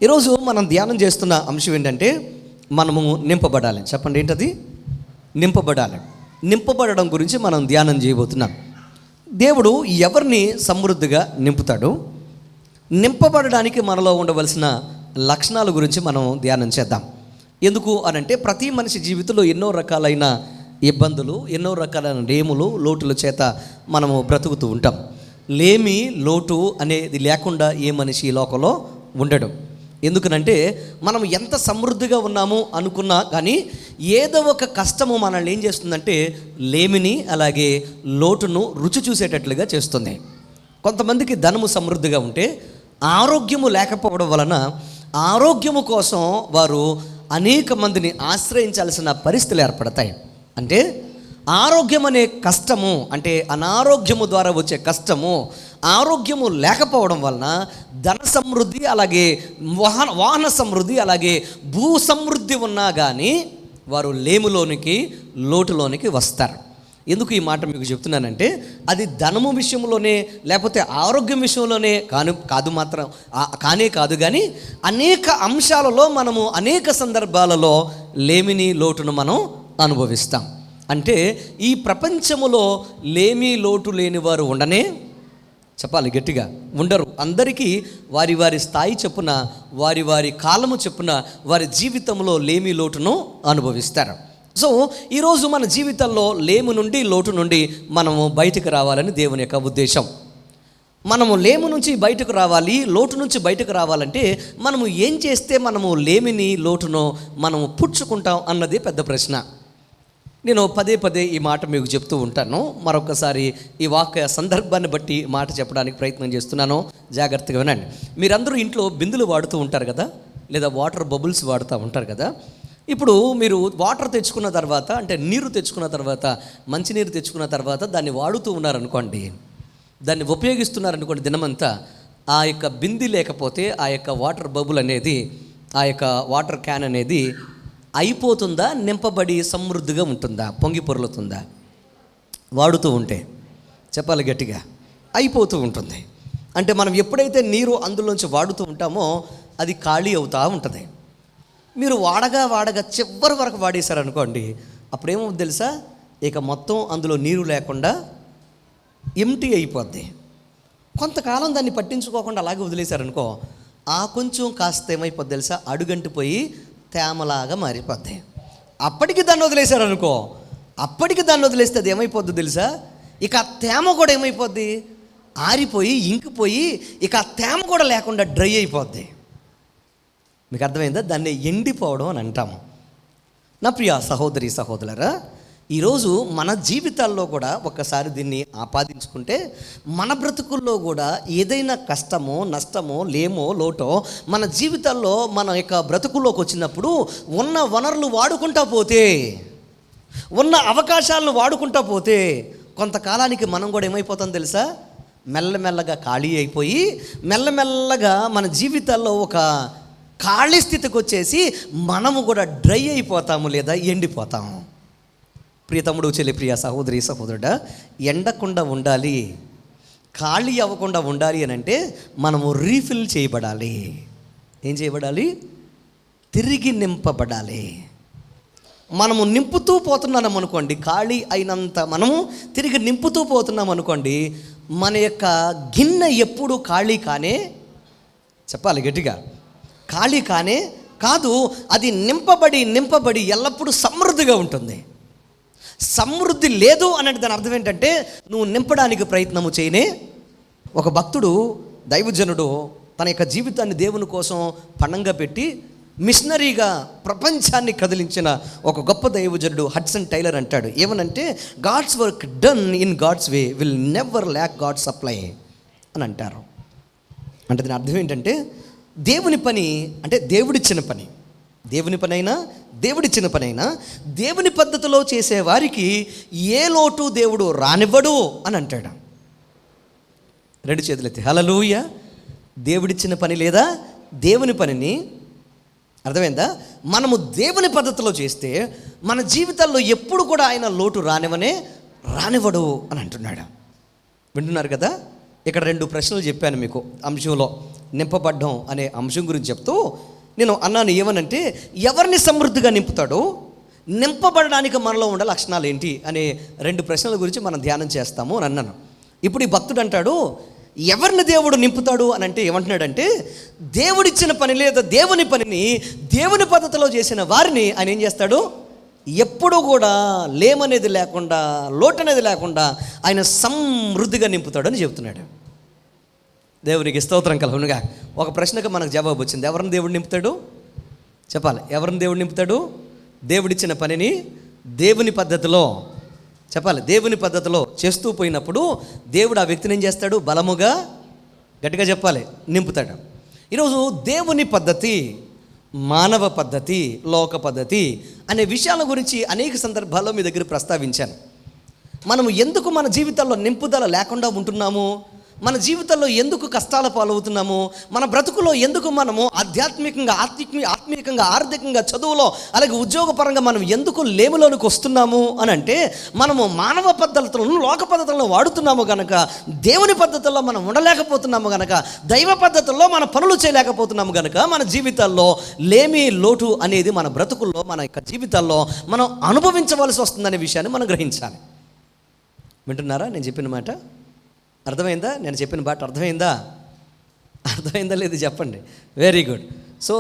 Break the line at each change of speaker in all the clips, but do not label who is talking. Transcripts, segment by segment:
ఈరోజు మనం ధ్యానం చేస్తున్న అంశం ఏంటంటే మనము నింపబడాలి. చెప్పండి, ఏంటది? నింపబడాలి. నింపబడడం గురించి మనం ధ్యానం చేయబోతున్నాం. దేవుడు ఎవరిని సమృద్ధిగా నింపుతాడు? నింపబడడానికి మనలో ఉండవలసిన లక్షణాల గురించి మనం ధ్యానం చేద్దాం. ఎందుకు అనంటే ప్రతి మనిషి జీవితంలో ఎన్నో రకాలైన ఇబ్బందులు, ఎన్నో రకాలైన లేములు, లోటుల చేత మనము బ్రతుకుతూ ఉంటాం. లేమి, లోటు అనేది లేకుండా ఏ మనిషి ఈ లోకంలో ఉండడు. ఎందుకనంటే మనం ఎంత సమృద్ధిగా ఉన్నాము అనుకున్నా కానీ ఏదో ఒక కష్టము మనల్ని ఏం చేస్తుందంటే లేమిని అలాగే లోటును రుచి చూసేటట్లుగా చేస్తుంది. కొంతమందికి ధనము సమృద్ధిగా ఉంటే ఆరోగ్యము లేకపోవడం వలన ఆరోగ్యము కోసం వారు అనేక మందిని ఆశ్రయించాల్సిన పరిస్థితులు ఏర్పడతాయి. అంటే ఆరోగ్యం అనే కష్టము, అంటే అనారోగ్యము ద్వారా వచ్చే కష్టము, ఆరోగ్యము లేకపోవడం వలన ధన సమృద్ధి అలాగే వాహన సమృద్ధి అలాగే భూ సమృద్ధి ఉన్నా కానీ వారు లేములోనికి, లోటులోనికి వస్తారు. ఎందుకు ఈ మాట మీకు చెప్తున్నానంటే అది ధనము విషయంలోనే లేకపోతే ఆరోగ్యం విషయంలోనే కాదు కానీ అనేక అంశాలలో మనము అనేక సందర్భాలలో లేమిని, లోటును మనం అనుభవిస్తాం. అంటే ఈ ప్రపంచములో లేమి, లోటు లేని వారు ఉండనే, చెప్పాలి గట్టిగా, ఉండరు. అందరికీ వారి వారి స్థాయి చొప్పున, వారి వారి కాలము చొప్పున వారి జీవితంలో లేమి, లోటును అనుభవిస్తారు. సో ఈరోజు మన జీవితంలో లేము నుండి, లోటు నుండి మనము బయటకు రావాలని దేవుని యొక్క ఉద్దేశం. మనము లేము నుంచి బయటకు రావాలి, లోటు నుంచి బయటకు రావాలంటే మనము ఏం చేస్తే మనము లేమిని, లోటును మనము పుచ్చుకుంటాం అన్నది పెద్ద ప్రశ్న. నేను పదే పదే ఈ మాట మీకు చెప్తూ ఉంటాను. మరొకసారి ఈ వాక్య సందర్భాన్ని బట్టి మాట చెప్పడానికి ప్రయత్నం చేస్తున్నాను. జాగ్రత్తగా వినండి. మీరందరూ ఇంట్లో బిందులు వాడుతూ ఉంటారు కదా, లేదా వాటర్ బబుల్స్ వాడుతూ ఉంటారు కదా. ఇప్పుడు మీరు వాటర్ తెచ్చుకున్న తర్వాత, అంటే నీరు తెచ్చుకున్న తర్వాత, మంచినీరు తెచ్చుకున్న తర్వాత దాన్ని వాడుతూ ఉన్నారనుకోండి, దాన్ని ఉపయోగిస్తున్నారనుకోండి దినమంతా, ఆ యొక్క బింది లేకపోతే ఆ యొక్క వాటర్ బబుల్ అనేది, ఆ యొక్క వాటర్ క్యాన్ అనేది అయిపోతుందా, నింపబడి సమృద్ధిగా ఉంటుందా, పొంగి పొర్లుతుందా? వాడుతూ ఉంటే చెప్పాలి గట్టిగా, అయిపోతూ ఉంటుంది. అంటే మనం ఎప్పుడైతే నీరు అందులోంచి వాడుతూ ఉంటామో అది ఖాళీ అవుతూ ఉంటుంది. మీరు వాడగా చివరి వరకు వాడేశారనుకోండి, అప్పుడేమవుతుంది తెలుసా? ఇక మొత్తం అందులో నీరు లేకుండా ఎంటీ అయిపోద్ది. కొంతకాలం దాన్ని పట్టించుకోకుండా అలాగే వదిలేశారనుకో, ఆ కొంచెం కాస్త ఏమైపోద్ది తెలుసా? అడుగంటిపోయి తేమలాగా మారిపోద్ది. అప్పటికి దాన్ని వదిలేశారనుకో, అప్పటికి దాన్ని వదిలేస్తే అది ఏమైపోద్ది తెలుసా? ఇక ఆ తేమ కూడా ఏమైపోద్ది? ఆరిపోయి, ఇంకిపోయి, ఇక ఆ తేమ కూడా లేకుండా డ్రై అయిపోద్ది. మీకు అర్థమైందా? దాన్ని ఎండిపోవడం అని అంటాము. నా ప్రియ సహోదరి సహోదరులారా, ఈరోజు మన జీవితాల్లో కూడా ఒక్కసారి దీన్ని ఆపాదించుకుంటే మన బ్రతుకుల్లో కూడా ఏదైనా కష్టమో, నష్టమో, లేమో, లోటో మన జీవితాల్లో మన యొక్క బ్రతుకుల్లోకి వచ్చినప్పుడు ఉన్న వనరులు వాడుకుంటా పోతే, ఉన్న అవకాశాలను వాడుకుంటా పోతే కొంతకాలానికి మనం కూడా ఏమైపోతాం తెలుసా? మెల్లమెల్లగా ఖాళీ అయిపోయి మెల్లమెల్లగా మన జీవితాల్లో ఒక ఖాళీ స్థితికి వచ్చేసి మనము కూడా డ్రై అయిపోతాము లేదా ఎండిపోతాము. ప్రియ తమ్ముడు, చెల్లి, ప్రియ సహోదరి సహోదరుడా, ఎండకుండా ఉండాలి, ఖాళీ అవ్వకుండా ఉండాలి అని అంటే మనము రీఫిల్ చేయబడాలి. ఏం చేయబడాలి? తిరిగి నింపబడాలి. మనము నింపుతూ పోతున్నాం అనుకోండి, ఖాళీ అయినంత మనము తిరిగి నింపుతూ పోతున్నాం అనుకోండి, మన యొక్క గిన్నె ఎప్పుడు ఖాళీ కానే, చెప్పాలి గట్టిగా, ఖాళీ కానే కాదు, అది నింపబడి ఎల్లప్పుడూ సమృద్ధిగా ఉంటుంది. సమృద్ధి లేదు అన్నట్టు దాని అర్థం ఏంటంటే నువ్వు నింపడానికి ప్రయత్నము చేయనే. ఒక భక్తుడు, దైవజనుడు తన యొక్క జీవితాన్ని దేవుని కోసం పణంగా పెట్టి మిషనరీగా ప్రపంచాన్ని కదిలించిన ఒక గొప్ప దైవజనుడు హడ్సన్ టైలర్ అంటాడు. ఏమనంటే, God's work done in God's way will never lack God's supply అని అంటారు. అంటే దాని అర్థం ఏంటంటే దేవుని పని అంటే దేవుడిచ్చిన పని, దేవుని పని అయినా దేవుని పద్ధతిలో చేసేవారికి ఏ లోటు దేవుడు రానివ్వడు అని అంటాడు. రెండు చేతులెత్తి హల్లెలూయా. దేవుడిచ్చిన పని లేదా దేవుని పనిని, అర్థమైందా? మనము దేవుని పద్ధతిలో చేస్తే మన జీవితాల్లో ఎప్పుడు కూడా ఆయన లోటు రానివ్వడు అని అంటున్నాడు. వింటున్నారు కదా? ఇక్కడ రెండు ప్రశ్నలు చెప్పాను మీకు అంశంలో. నింపబడ్డం అనే అంశం గురించి చెప్తూ నేను అన్నాను ఏమనంటే, ఎవరిని సమృద్ధిగా నింపుతాడో, నింపబడడానికి మనలో ఉండే లక్షణాలు ఏంటి అనే 2 ప్రశ్నల గురించి మనం ధ్యానం చేస్తాము అని అన్నాను. ఇప్పుడు ఈ భక్తుడు అంటాడు, ఎవరిని దేవుడు నింపుతాడు అని అంటే ఏమంటున్నాడంటే, దేవుడిచ్చిన పని లేదా దేవుని పనిని దేవుని పద్ధతిలో చేసిన వారిని ఆయన ఏం చేస్తాడు, ఎప్పుడూ కూడా లేమనేది లేకుండా, లోటనేది లేకుండా ఆయన సమృద్ధిగా నింపుతాడు అని చెప్తున్నాడు. దేవునికి స్తోత్రం కలుగునుగా. ఒక ప్రశ్నకు మనకు జవాబు వచ్చింది. ఎవరిని దేవుడు నింపుతాడు చెప్పాలి. ఎవరిని దేవుడు నింపుతాడు? దేవుడిచ్చిన పనిని దేవుని పద్ధతిలో చెప్పాలి, దేవుని పద్ధతిలో చేస్తూ పోయినప్పుడు దేవుడు ఆ వ్యక్తిని ఏం చేస్తాడు, బలముగా, గట్టిగా చెప్పాలి, నింపుతాడు. ఈరోజు దేవుని పద్ధతి, మానవ పద్ధతి, లోక పద్ధతి అనే విషయాల గురించి అనేక సందర్భాల్లో మీ దగ్గర ప్రస్తావించాను. మనము ఎందుకు మన జీవితాల్లో నింపుదల లేకుండా ఉంటున్నాము, మన జీవితంలో ఎందుకు కష్టాల పాలవుతున్నాము, మన బ్రతుకులో ఎందుకు మనము ఆధ్యాత్మికంగా, ఆత్మీయంగా, ఆర్థికంగా, చదువులో, అలాగే ఉద్యోగపరంగా మనం ఎందుకు లేములోనికి వస్తున్నాము అని అంటే, మనము మానవ పద్ధతులను లోక పద్ధతులను వాడుతున్నాము కనుక, దేవుని పద్ధతుల్లో మనం ఉండలేకపోతున్నాము కనుక, దైవ పద్ధతుల్లో మన పనులు చేయలేకపోతున్నాము కనుక, మన జీవితాల్లో లేమి, లోటు అనేది మన బ్రతుకుల్లో, మన యొక్క జీవితాల్లో మనం అనుభవించవలసి వస్తుందనే విషయాన్ని మనం గ్రహించాలి. వింటున్నారా నేను చెప్పిన మాట? అర్థమైందా? నేను చెప్పిన మాట అర్థమైందా లేదు చెప్పండి. Very good. సో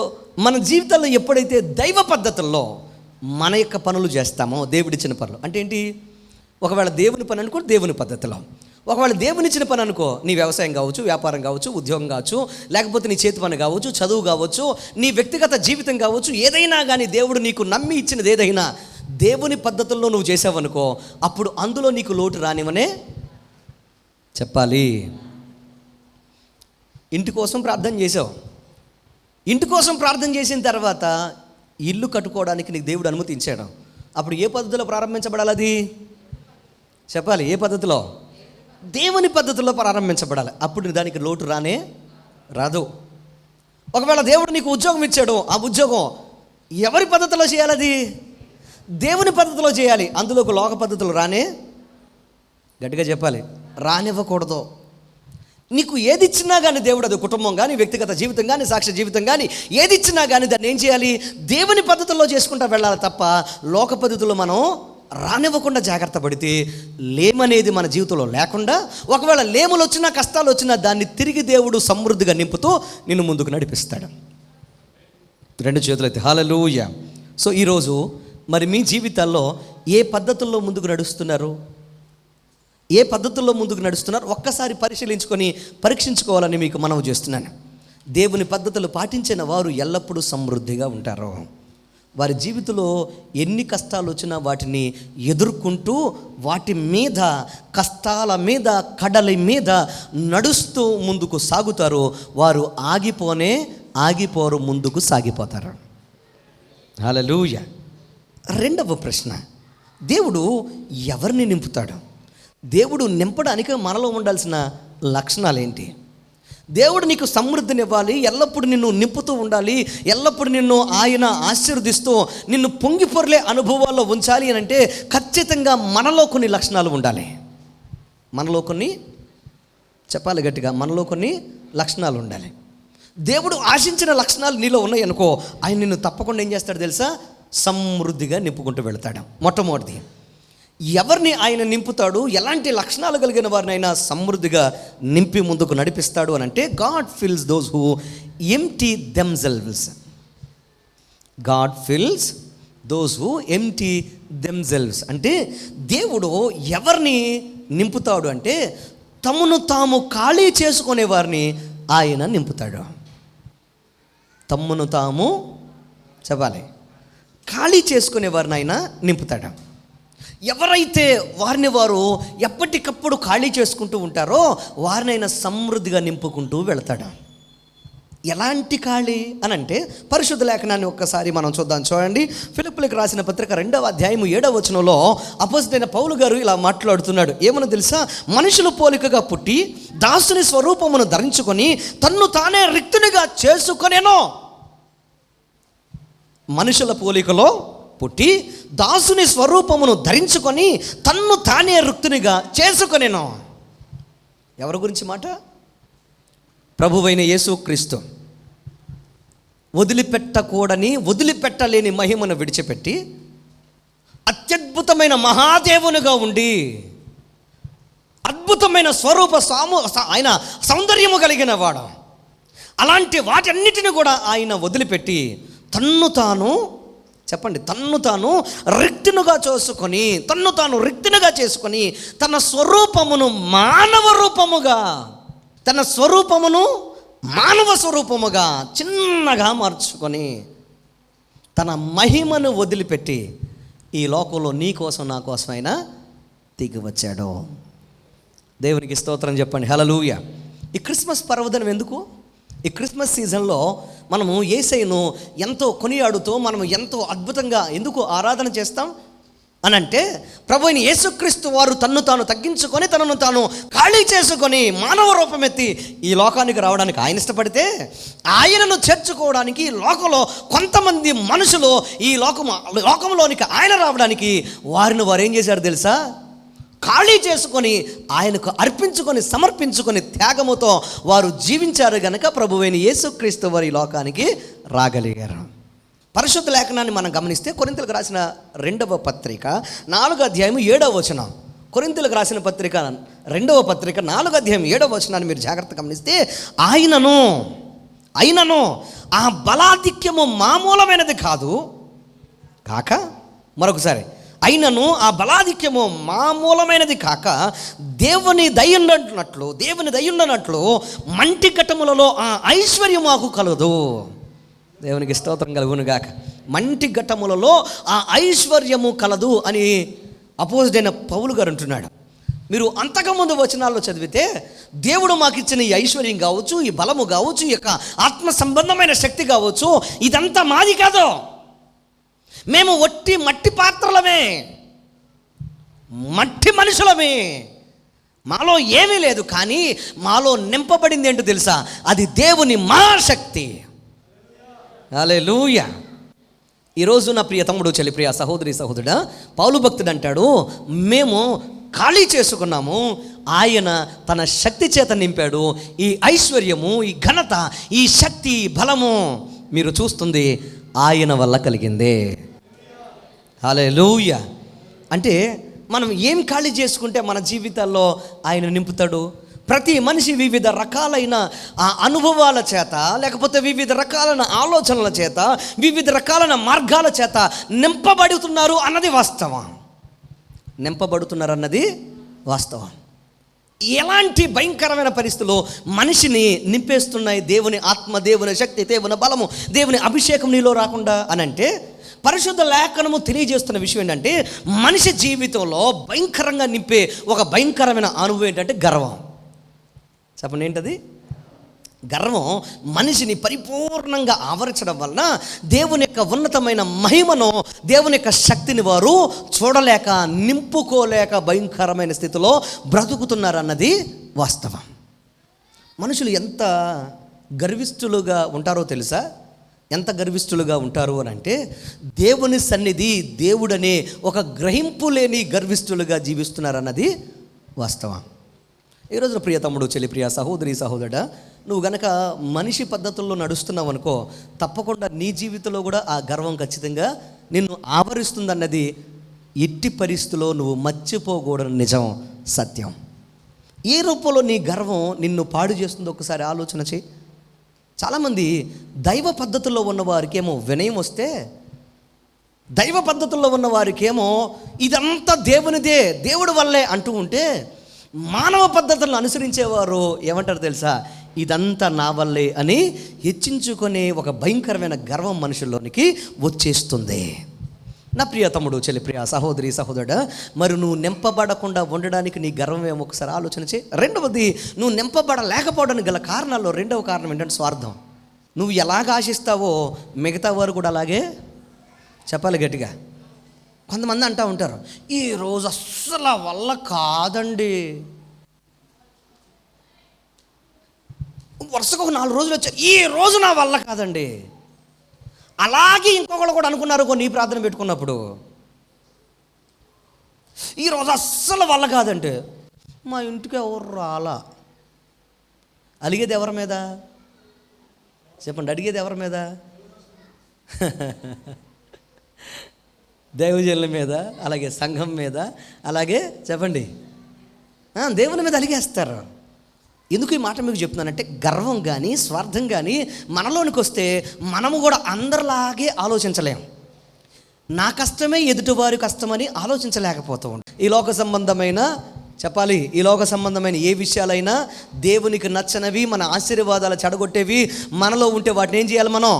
మన జీవితంలో ఎప్పుడైతే దైవ పద్ధతుల్లో మన యొక్క పనులు చేస్తామో, దేవుడిచ్చిన పనులు అంటే ఏంటి, ఒకవేళ దేవుని పని అనుకో దేవుని పద్ధతిలో, ఒకవేళ దేవునిచ్చిన పని అనుకో, నీ వ్యవసాయం కావచ్చు, వ్యాపారం కావచ్చు, ఉద్యోగం కావచ్చు, లేకపోతే నీ చేతి పని కావచ్చు, చదువు కావచ్చు, నీ వ్యక్తిగత జీవితం కావచ్చు, ఏదైనా కానీ దేవుడు నీకు నమ్మి ఇచ్చినది ఏదైనా దేవుని పద్ధతుల్లో నువ్వు చేసావనుకో, అప్పుడు అందులో నీకు లోటు రానివనే చెప్పాలి. ఇంటి కోసం ప్రార్థన చేసావు, ఇంటి కోసం ప్రార్థన చేసిన తర్వాత ఇల్లు కట్టుకోవడానికి నీకు దేవుడు అనుమతించాడు. అప్పుడు ఏ పద్ధతిలో ప్రారంభించబడాలి? అది చెప్పాలి. ఏ పద్ధతిలో? దేవుని పద్ధతిలో ప్రారంభించబడాలి. అప్పుడు దానికి లోటు రాదు. ఒకవేళ దేవుడు నీకు ఉద్యోగం ఇచ్చాడు, ఆ ఉద్యోగం ఎవరి పద్ధతిలో చేయాలి? అది దేవుని పద్ధతిలో చేయాలి. అందులోకి లోక పద్ధతులు గట్టిగా చెప్పాలి, రానివ్వకూడదు. నీకు ఏది ఇచ్చినా కానీ దేవుడు, అది కుటుంబం కానీ, వ్యక్తిగత జీవితం కానీ, సాక్ష్య జీవితం కానీ, ఏది ఇచ్చినా కానీ దాన్ని ఏం చేయాలి, దేవుని పద్ధతుల్లో చేసుకుంటూ వెళ్ళాలి తప్ప లోక పద్ధతుల్లో మనం రానివ్వకుండా జాగ్రత్త పడితే లేమనేది మన జీవితంలో లేకుండా, ఒకవేళ లేములు వచ్చినా, కష్టాలు వచ్చినా దాన్ని తిరిగి దేవుడు సమృద్ధిగా నింపుతూ నిన్ను ముందుకు నడిపిస్తాడు. 2 చేతులైతే హల్లెలూయా. సో ఈరోజు మరి మీ జీవితాల్లో ఏ పద్ధతుల్లో ముందుకు నడుస్తున్నారు, ఏ పద్ధతుల్లో ముందుకు నడుస్తున్నారు ఒక్కసారి పరీక్షించుకోవాలని మీకు మనవి చేస్తున్నాను. దేవుని పద్ధతులు పాటించిన వారు ఎల్లప్పుడూ సమృద్ధిగా ఉంటారు. వారి జీవితంలో ఎన్ని కష్టాలు వచ్చినా వాటిని ఎదుర్కొంటూ, వాటి మీద, కష్టాల మీద, కడలి మీద నడుస్తూ ముందుకు సాగుతారు. వారు ఆగిపోరు, ముందుకు సాగిపోతారు. హల్లెలూయా. 2వ ప్రశ్న, దేవుడు ఎవరిని నింపుతాడు? దేవుడు నింపడానికి మనలో ఉండాల్సిన లక్షణాలు ఏంటి? దేవుడు నీకు సమృద్ధినివ్వాలి, ఎల్లప్పుడూ నిన్ను నింపుతూ ఉండాలి, ఎల్లప్పుడూ నిన్ను ఆయన ఆశీర్వదిస్తూ నిన్ను పొంగిపొర్లే అనుభవాల్లో ఉంచాలి అని అంటే ఖచ్చితంగా మనలో కొన్ని లక్షణాలు ఉండాలి. మనలో కొన్ని, చెప్పాలి గట్టిగా, మనలో కొన్ని లక్షణాలు ఉండాలి. దేవుడు ఆశించిన లక్షణాలు నీలో ఉన్నాయి అనుకో, ఆయన నిన్ను తప్పకుండా ఏం చేస్తాడు తెలుసా, సమృద్ధిగా నింపుకుంటూ వెళ్తాడు. మొట్టమొదటిది, ఎవరిని ఆయన నింపుతాడు, ఎలాంటి లక్షణాలు కలిగిన వారిని ఆయన సమృద్ధిగా నింపి ముందుకు నడిపిస్తాడు అని అంటే, God fills those who empty themselves. God fills those who empty themselves అంటే, దేవుడు ఎవరిని నింపుతాడు అంటే, తమను తాము ఖాళీ చేసుకునే వారిని ఆయన నింపుతాడు. తమను తాము, చెప్పాలి, ఖాళీ చేసుకునే వారిని ఆయన నింపుతాడు. ఎవరైతే వారిని వారు ఎప్పటికప్పుడు ఖాళీ చేసుకుంటూ ఉంటారో వారిని ఆయన సమృద్ధిగా నింపుకుంటూ వెళతాడు. ఎలాంటి ఖాళీ అని అంటే, పరిశుద్ధ లేఖనాన్ని ఒక్కసారి మనం చూడండి. ఫిలిప్పీయులకు రాసిన పత్రిక 2వ అధ్యాయము 7వ వచనంలో అపోస్తలుడైన పౌలు గారు ఇలా మాట్లాడుతున్నాడు. ఏమని తెలుసా, మనుషుల పోలికగా పుట్టి దాసుని స్వరూపమును ధరించుకొని తన్ను తానే రిక్తునిగా చేసుకొనేనో. మనుషుల పోలికలో పుట్టి దాసుని స్వరూపమును ధరించుకొని తన్ను తానే రిక్తునిగా చేసుకొనేను. ఎవరి గురించి మాట? ప్రభువైన యేసుక్రీస్తు వదిలిపెట్టలేని మహిమను విడిచిపెట్టి అత్యద్భుతమైన మహాదేవునిగా ఉండి అద్భుతమైన ఆయన సౌందర్యము కలిగిన వాడు. అలాంటి వాటన్నిటిని కూడా ఆయన వదిలిపెట్టి తన్ను తాను రిక్తునుగా చేసుకొని తన స్వరూపమును మానవ స్వరూపముగా చిన్నగా మార్చుకొని తన మహిమను వదిలిపెట్టి ఈ లోకంలో నీ కోసం నా కోసం ఆయన దిగి వచ్చాడు. దేవునికి స్తోత్రం చెప్పండి. హల్లెలూయా. ఈ క్రిస్మస్ పర్వదినం ఎందుకు? ఈ క్రిస్మస్ సీజన్లో మనము యేసయ్యను ఎంతో కొనియాడుతూ మనము ఎంతో అద్భుతంగా ఎందుకు ఆరాధన చేస్తాం అని అంటే, ప్రభువైన యేసుక్రీస్తు వారు తన్ను తాను తగ్గించుకొని తనను తాను ఖాళీ చేసుకొని మానవ రూపమెత్తి ఈ లోకానికి రావడానికి ఆయన ఇష్టపడితే, ఆయనను చేర్చుకోవడానికి ఈ లోకంలో కొంతమంది మనుషులు ఈ లోకంలోనికి ఆయన రావడానికి వారిని వారు ఏం చేశారు తెలుసా? ఖాళీ చేసుకొని ఆయనకు అర్పించుకొని సమర్పించుకొని త్యాగముతో వారు జీవించారు గనక ప్రభువైన యేసుక్రీస్తు వారు ఈ లోకానికి రాగలిగారు. పరిశుద్ధ లేఖనాన్ని మనం గమనిస్తే కొరింథీయులకు రాసిన 2వ పత్రిక 4వ అధ్యాయం 7వ వచనం. కొరింథీయులకు రాసిన పత్రిక 2వ పత్రిక 4వ అధ్యాయం 7వ వచనాన్ని మీరు జాగ్రత్తగా గమనిస్తే, ఆయనను ఆ బలాధిక్యము మామూలమైనది కాక మరొకసారి అయినను ఆ బలాధిక్యము మామూలమైనది కాక దేవుని దయ్యుండనట్లు మంటి ఘటములలో ఆ ఐశ్వర్యం మాకు కలదు. దేవునికి స్తోత్రం కలుగును గాక. మంటి ఘటములలో ఆ ఐశ్వర్యము కలదు అని అపోజిడైన పౌలు గారు అంటున్నాడు. మీరు అంతకుముందు వచనాల్లో చదివితే దేవుడు మాకు ఇచ్చిన ఈ ఐశ్వర్యం కావచ్చు, ఈ బలము కావచ్చు, ఈ యొక్క ఆత్మ సంబంధమైన శక్తి కావచ్చు, ఇదంతా మాది కాదు. మేము ఒట్టి మట్టి పాత్రలమే, మట్టి మనుషులమే, మాలో ఏమీ లేదు. కానీ మాలో నింపబడింది ఏంటో తెలుసా? అది దేవుని మహాశక్తి. హల్లెలూయా. ఈరోజు నా ప్రియ తమ్ముడు, చెల్లి, ప్రియ సహోదరి, సహోదరుడా, పౌలు భక్తుడు అంటాడు, మేము ఖాళీ చేసుకున్నాము, ఆయన తన శక్తి చేత నింపాడు. ఈ ఐశ్వర్యము, ఈ ఘనత, ఈ శక్తి, బలము మీరు చూస్తుంది ఆయన వల్ల కలిగిందే. హల్లెలూయా. అంటే మనం ఏం ఖాళీ చేసుకుంటే మన జీవితాల్లో ఆయన నింపుతాడు. ప్రతి మనిషి వివిధ రకాలైన అనుభవాల చేత, లేకపోతే వివిధ రకాలైన ఆలోచనల చేత, వివిధ రకాలైన మార్గాల చేత నింపబడుతున్నారు అన్నది వాస్తవం. ఎలాంటి భయంకరమైన పరిస్థితుల్లో మనిషిని నింపేస్తున్నాయి దేవుని ఆత్మ, దేవుని శక్తి, దేవుని బలము, దేవుని అభిషేకం నీలో రాకుండా అనంటే, పరిశుద్ధ లేఖనము తెలియజేస్తున్న విషయం ఏంటంటే, మనిషి జీవితంలో భయంకరంగా నింపే ఒక భయంకరమైన అనుభవం ఏంటంటే గర్వం. చెప్పండి, ఏంటది? గర్వం మనిషిని పరిపూర్ణంగా ఆవరించడం వలన దేవుని యొక్క ఉన్నతమైన మహిమను, దేవుని యొక్క శక్తిని వారు చూడలేక, నింపుకోలేక భయంకరమైన స్థితిలో బ్రతుకుతున్నారన్నది వాస్తవం. మనుషులు ఎంత గర్విష్ఠులుగా ఉంటారో తెలుసా? ఎంత గర్విష్ఠులుగా ఉంటారు అని అంటే, దేవుని సన్నిధి, దేవుడనే ఒక గ్రహింపు లేని గర్విష్ఠులుగా జీవిస్తున్నారన్నది వాస్తవం. ఈ రోజున ప్రియ తమ్ముడు, చెల్లి, ప్రియ సహోదరి, సహోదరుడా, నువ్వు గనక మనిషి పద్ధతుల్లో నడుస్తున్నావు అనుకో, తప్పకుండా నీ జీవితంలో కూడా ఆ గర్వం ఖచ్చితంగా నిన్ను ఆవరిస్తుందన్నది ఎట్టి పరిస్థితుల్లో నువ్వు మర్చిపోకూడని నిజం, సత్యం. ఏ రూపంలో నీ గర్వం నిన్ను పాడు చేస్తుందో ఒకసారి ఆలోచన చేయి. చాలామంది దైవ పద్ధతుల్లో ఉన్నవారికేమో వినయం వస్తే, దైవ పద్ధతుల్లో ఉన్నవారికేమో ఇదంతా దేవునిదే, దేవుడి వల్లే అంటూ ఉంటే, మానవ పద్ధతులను అనుసరించేవారు ఏమంటారు తెలుసా? ఇదంతా నా వల్లే అని హెచ్చించుకునే ఒక భయంకరమైన గర్వం మనుషుల్లోనికి వచ్చేస్తుంది. నా ప్రియ తమ్ముడు, చెల్లి, ప్రియ సహోదరి, సహోదరుడా, మరి నువ్వు నింపబడకుండా ఉండడానికి నీ గర్వం ఏమో ఒకసారి ఆలోచన చేయి. రెండవది, నువ్వు నింపబడలేకపోవడానికి గల కారణాల్లో రెండవ కారణం ఏంటంటే స్వార్థం. నువ్వు ఎలాగ ఆశిస్తావో మిగతా వారు కూడా అలాగే చెప్పాలి గట్టిగా. కొంతమంది అంటూ ఉంటారు, ఈరోజు అస్సలు వల్ల కాదండి, వరుసగా ఒక 4 రోజులు వచ్చాయి, ఈ రోజు నా వల్ల కాదండి. అలాగే ఇంకొకళ్ళు కూడా అనుకున్నారు నీ ప్రార్థన పెట్టుకున్నప్పుడు, ఈరోజు అస్సలు వల్ల కాదంటే, మా ఇంటికి ఎవరు రాలా. అలిగేది ఎవరి మీద చెప్పండి, అడిగేది ఎవరి మీద? దైవజనుల మీద, అలాగే సంఘం మీద, అలాగే చెప్పండి దేవుని మీద అలిగేస్తారు. ఎందుకు ఈ మాట మీకు చెప్తున్నానంటే, గర్వం కానీ స్వార్థం కానీ మనలోనికి వస్తే మనము కూడా అందరిలాగే ఆలోచించలేం. నా కష్టమే ఎదుటివారి కష్టమని ఆలోచించలేకపోతూ ఉంటాం. ఈ లోక సంబంధమైన చెప్పాలి, ఈ లోక సంబంధమైన ఏ విషయాలైనా దేవునికి నచ్చనివి, మన ఆశీర్వాదాలు చెడగొట్టేవి మనలో ఉంటే వాటిని ఏం చేయాలి? మనం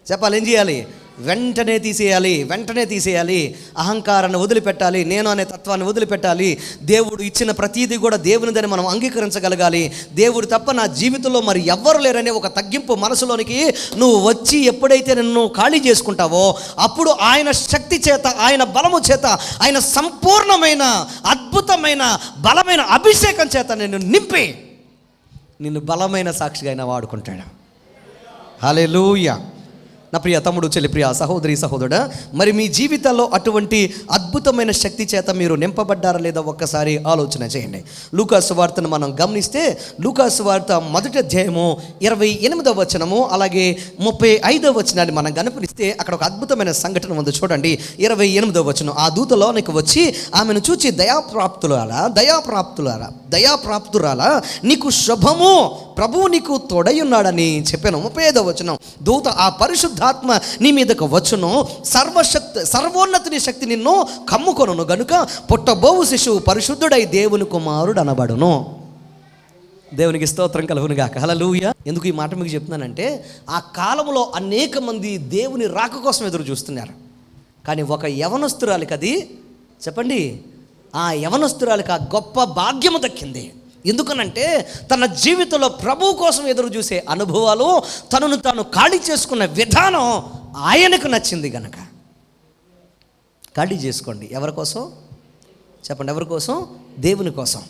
చెప్పాలి, ఏం చేయాలి? వెంటనే తీసేయాలి. అహంకారాన్ని వదిలిపెట్టాలి, నేను అనే తత్వాన్ని వదిలిపెట్టాలి. దేవుడు ఇచ్చిన ప్రతీది కూడా దేవునిదని మనం అంగీకరించగలగాలి. దేవుడు తప్ప నా జీవితంలో మరి ఎవ్వరు లేరనే ఒక తగ్గింపు మనసులోనికి నువ్వు వచ్చి ఎప్పుడైతే నిన్ను ఖాళీ చేసుకుంటావో, అప్పుడు ఆయన శక్తి చేత, ఆయన బలము చేత, ఆయన సంపూర్ణమైన అద్భుతమైన బలమైన అభిషేకం చేత నిన్ను నింపి నిన్ను బలమైన సాక్షిగా ఆయన వాడుకుంటాడు. హల్లెలూయా. నా ప్రియ తమ్ముడు, చెల్లి, ప్రియ సహోదరి, సహోదరుడా, మరి మీ జీవితాల్లో అటువంటి అద్భుతమైన శక్తి చేత మీరు నింపబడ్డారా లేదా ఒక్కసారి ఆలోచన చేయండి. లూకాసు సువార్తను మనం గమనిస్తే, లూకాసు సువార్త 1వ అధ్యాయము 28వ వచనము అలాగే 35వ వచనాన్ని మనం గమనిస్తే అక్కడ ఒక అద్భుతమైన సంఘటన ఉంది. చూడండి, 28వ వచనం. ఆ దూత లోనికి వచ్చి ఆమెను చూచి దయాప్రాప్తురాలా నీకు శుభము, ప్రభువు నీకు తోడయున్నాడని చెప్పాను. 35వ వచనం. దూత ఆ పరిశుద్ధాత్మ నీ మీదకు వచ్చును, సర్వోన్నతుని శక్తి నిన్ను కమ్ముకొనును గనుక పుట్టబోవు శిశువు పరిశుద్ధుడై దేవుని కుమారుడు అనబడును. దేవునికి స్తోత్రం కలుగును గాక. హల్లెలూయా. ఎందుకు ఈ మాట మీకు చెప్తున్నానంటే, ఆ కాలంలో అనేక మంది దేవుని రాక కోసం ఎదురు చూస్తున్నారు. కానీ ఒక యవనస్తురాలికి అది చెప్పండి, ఆ యవనస్తురాలికి ఆ గొప్ప భాగ్యము దక్కింది. ఎందుకనంటే తన జీవితంలో ప్రభువు కోసం ఎదురు చూసే అనుభవాలు, తనను తాను ఖాళీ చేసుకున్న విధానం ఆయనకు నచ్చింది గనక. ఖాళీ చేసుకోండి. ఎవరి కోసం చెప్పండి? ఎవరి కోసం? దేవుని కోసం.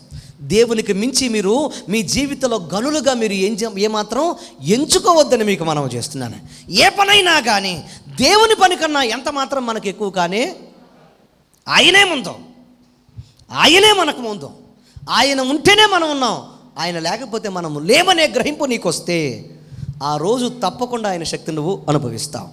దేవునికి మించి మీరు మీ జీవితంలో గనులుగా మీరు ఏమాత్రం ఎంచుకోవద్దని మీకు మనవి చేస్తున్నాను. ఏ పనైనా కానీ దేవుని పని కన్నా ఎంత మాత్రం మనకు ఎక్కువ కానీ ఆయనే ముందు, ఆయనే మనకు ముందు. ఆయన ఉంటేనే మనం ఉన్నాం, ఆయన లేకపోతే మనము లేమనే గ్రహింపు నీకు వస్తే ఆ రోజు తప్పకుండా ఆయన శక్తిని నువ్వు అనుభవిస్తావు.